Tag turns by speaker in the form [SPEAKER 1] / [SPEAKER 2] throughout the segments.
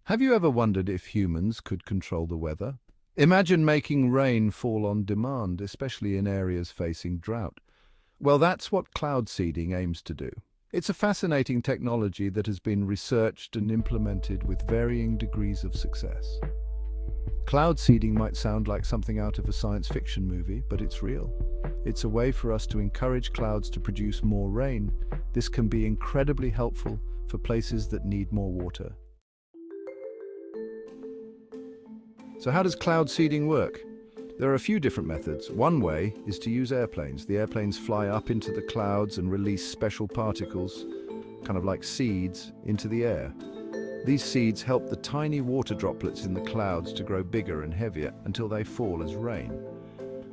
[SPEAKER 1] Have you ever wondered if humans could control the weather? Imagine making rain fall on demand, especially in areas facing drought. Well, that's what cloud seeding aims to do. It's a fascinating technology that has been researched and implemented with varying degrees of success. Cloud seeding might sound like something out of a science fiction movie, but it's real. It's a way for us to encourage clouds to produce more rain. This can be incredibly helpful for places that need more water. So how does cloud seeding work? There are a few different methods. One way is to use airplanes. The airplanes fly up into the clouds and release special particles, kind of like seeds, into the air. These seeds help the tiny water droplets in the clouds to grow bigger and heavier until they fall as rain.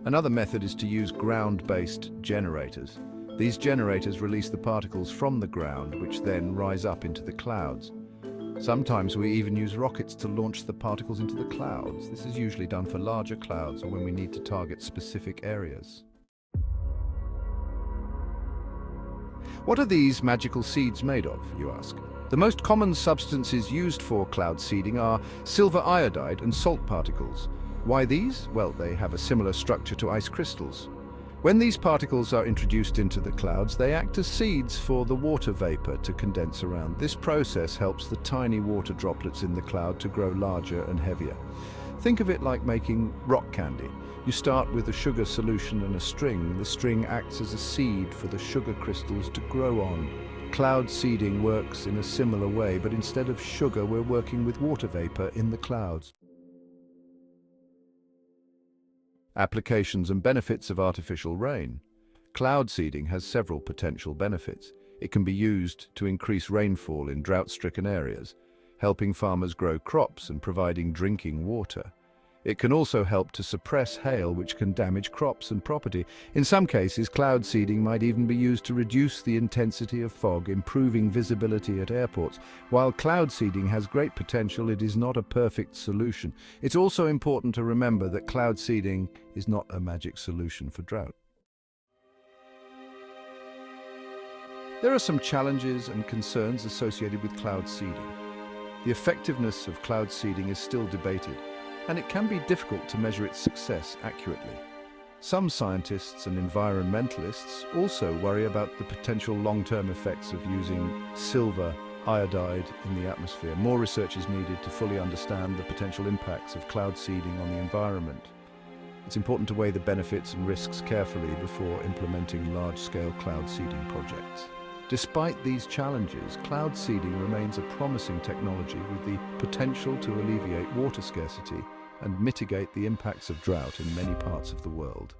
[SPEAKER 1] Another method is to use ground-based generators. These generators release the particles from the ground, which then rise up into the clouds. Sometimes we even use rockets to launch the particles into the clouds. This is usually done for larger clouds or when we need to target specific areas. What are these magical seeds made of, you ask? The most common substances used for cloud seeding are silver iodide and salt particles. Why these? Well, they have a similar structure to ice crystals. When these particles are introduced into the clouds, they act as seeds for the water vapor to condense around. This process helps the tiny water droplets in the cloud to grow larger and heavier. Think of it like making rock candy. You start with a sugar solution and a string. The string acts as a seed for the sugar crystals to grow on. Cloud seeding works in a similar way, but instead of sugar, we're working with water vapor in the clouds. Applications and benefits of artificial rain. Cloud seeding has several potential benefits. It can be used to increase rainfall in drought-stricken areas, helping farmers grow crops and providing drinking water. It can also help to suppress hail, which can damage crops and property. In some cases, cloud seeding might even be used to reduce the intensity of fog, improving visibility at airports. While cloud seeding has great potential, it is not a perfect solution. It's also important to remember that cloud seeding is not a magic solution for drought. There are some challenges and concerns associated with cloud seeding. The effectiveness of cloud seeding is still debated, and it can be difficult to measure its success accurately. Some scientists and environmentalists also worry about the potential long-term effects of using silver iodide in the atmosphere. More research is needed to fully understand the potential impacts of cloud seeding on the environment. It's important to weigh the benefits and risks carefully before implementing large-scale cloud seeding projects. Despite these challenges, cloud seeding remains a promising technology with the potential to alleviate water scarcity and mitigate the impacts of drought in many parts of the world.